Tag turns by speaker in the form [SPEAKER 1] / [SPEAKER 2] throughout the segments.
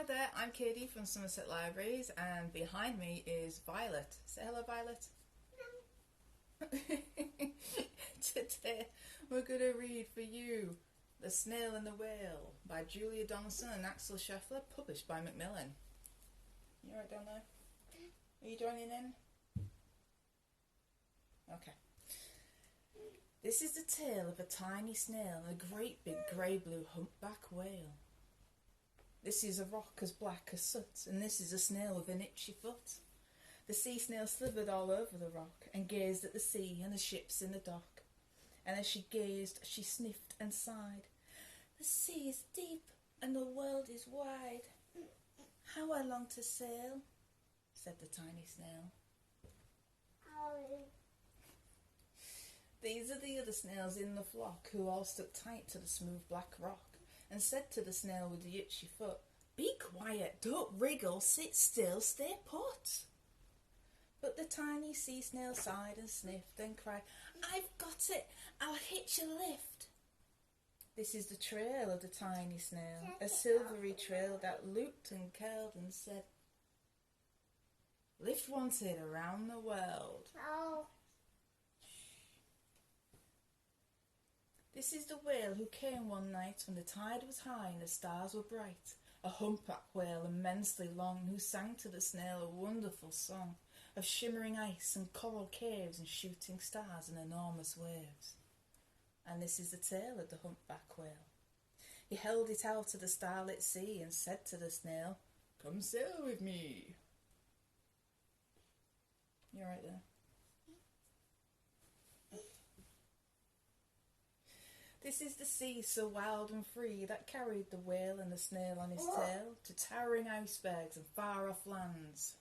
[SPEAKER 1] there, I'm Kady from Somerset Libraries, and behind me is Violet. Say hello, Violet. Today we're going to read for you The Snail and the Whale by Julia Donaldson and Axel Scheffler, published by Macmillan. You alright down there? Are you joining in? Okay. This is the tale of a tiny snail and a great big grey-blue humpback whale. This is a rock as black as soot, and this is a snail with an itchy foot. The sea snail slithered all over the rock, and gazed at the sea and the ships in the dock. And as she gazed, she sniffed and sighed. The sea is deep, and the world is wide. How I long to sail, said the tiny snail. These are the other snails in the flock, who all stuck tight to the smooth black rock, and said to the snail with the itchy foot, Be quiet, don't wriggle, sit still, stay put. But the tiny sea snail sighed and sniffed and cried, I've got it, I'll hitch a lift. This is the trail of the tiny snail, a silvery trail that looped and curled and said, Lift wanted around the world.
[SPEAKER 2] Oh.
[SPEAKER 1] This is the whale who came one night when the tide was high and the stars were bright, a humpback whale immensely long who sang to the snail a wonderful song of shimmering ice and coral caves and shooting stars and enormous waves. And this is the tale of the humpback whale. He held it out to the starlit sea and said to the snail, Come sail with me. You're right there. This is the sea so wild and free that carried the whale and the snail on his tail to towering icebergs and far-off lands,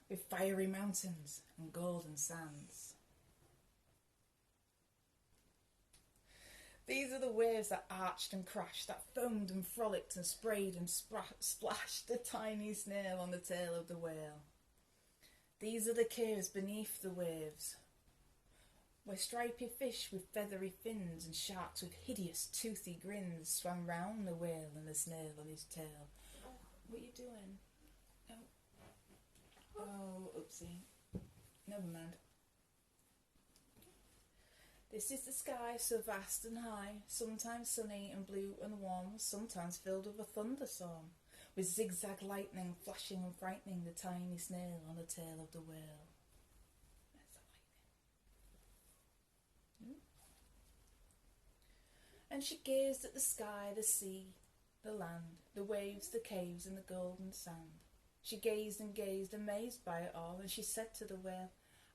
[SPEAKER 1] with fiery mountains and golden sands. These are the waves that arched and crashed, that foamed and frolicked and sprayed and splashed the tiny snail on the tail of the whale. These are the caves beneath the waves, where stripy fish with feathery fins and sharks with hideous toothy grins swam round the whale and the snail on his tail. What are you doing? Oh, oopsie. Never mind. This is the sky so vast and high, sometimes sunny and blue and warm, sometimes filled with a thunderstorm, with zigzag lightning flashing and frightening the tiny snail on the tail of the whale. And she gazed at the sky, the sea, the land, the waves, the caves, and the golden sand. She gazed and gazed, amazed by it all, and she said to the whale,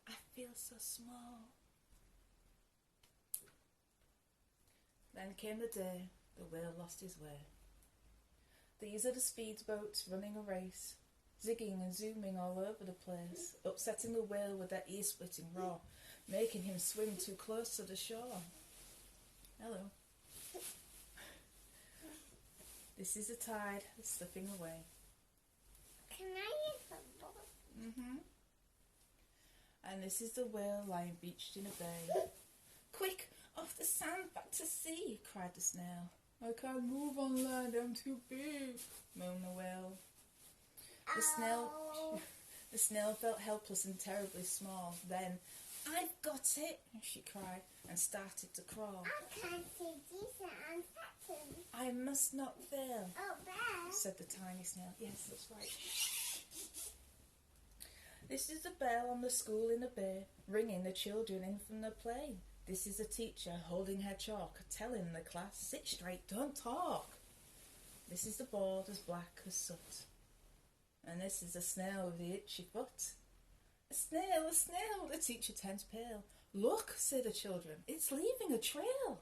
[SPEAKER 1] I feel so small. Then came the day the whale lost his way. These are the speedboats running a race, zigging and zooming all over the place, upsetting the whale with their ear-splitting roar, making him swim too close to the shore. Hello. This is the tide slipping away.
[SPEAKER 2] Can I use the boat?
[SPEAKER 1] And this is the whale lying beached in a bay. Quick, off the sand, back to sea, cried the snail. I can't move on land, I'm too big, moaned the whale. The snail felt helpless and terribly small. Then, I've got it, she cried, and started to crawl.
[SPEAKER 2] I can't see decent and fatten.
[SPEAKER 1] I must not fail,
[SPEAKER 2] Oh, bear.
[SPEAKER 1] said the tiny snail. Yes, that's right. This is the bell on the school in the bay, ringing the children in from their play. This is the teacher holding her chalk, telling the class, sit straight, don't talk. This is the board as black as soot. And this is the snail with the itchy foot. A snail, the teacher turned pale. Look, say the children, it's leaving a trail.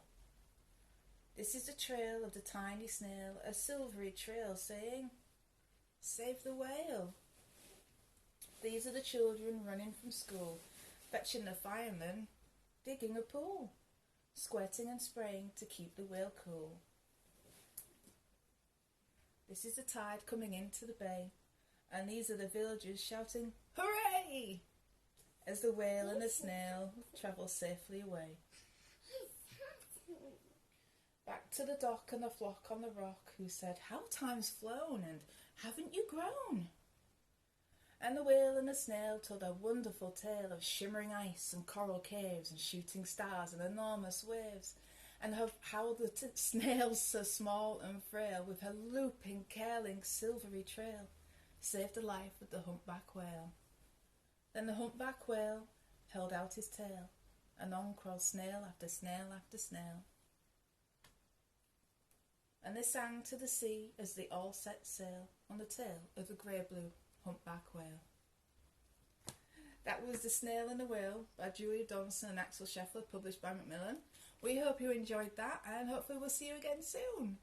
[SPEAKER 1] This is the trail of the tiny snail, a silvery trail saying, Save the whale. These are the children running from school, fetching the firemen, digging a pool, squirting and spraying to keep the whale cool. This is the tide coming into the bay, and these are the villagers shouting, Hooray! As the whale and the snail travel safely away. Back to the dock and the flock on the rock, who said, "How time's flown, and haven't you grown?" And the whale and the snail told a wonderful tale of shimmering ice and coral caves and shooting stars and enormous waves, and of how the snail, so small and frail, with her looping, curling, silvery trail, saved the life of the humpback whale. Then the humpback whale held out his tail, and on crawled snail after snail after snail. And they sang to the sea as they all set sail on the tail of the grey-blue humpback whale. That was The Snail and the Whale by Julia Donaldson and Axel Scheffler, published by Macmillan. We hope you enjoyed that, and hopefully we'll see you again soon.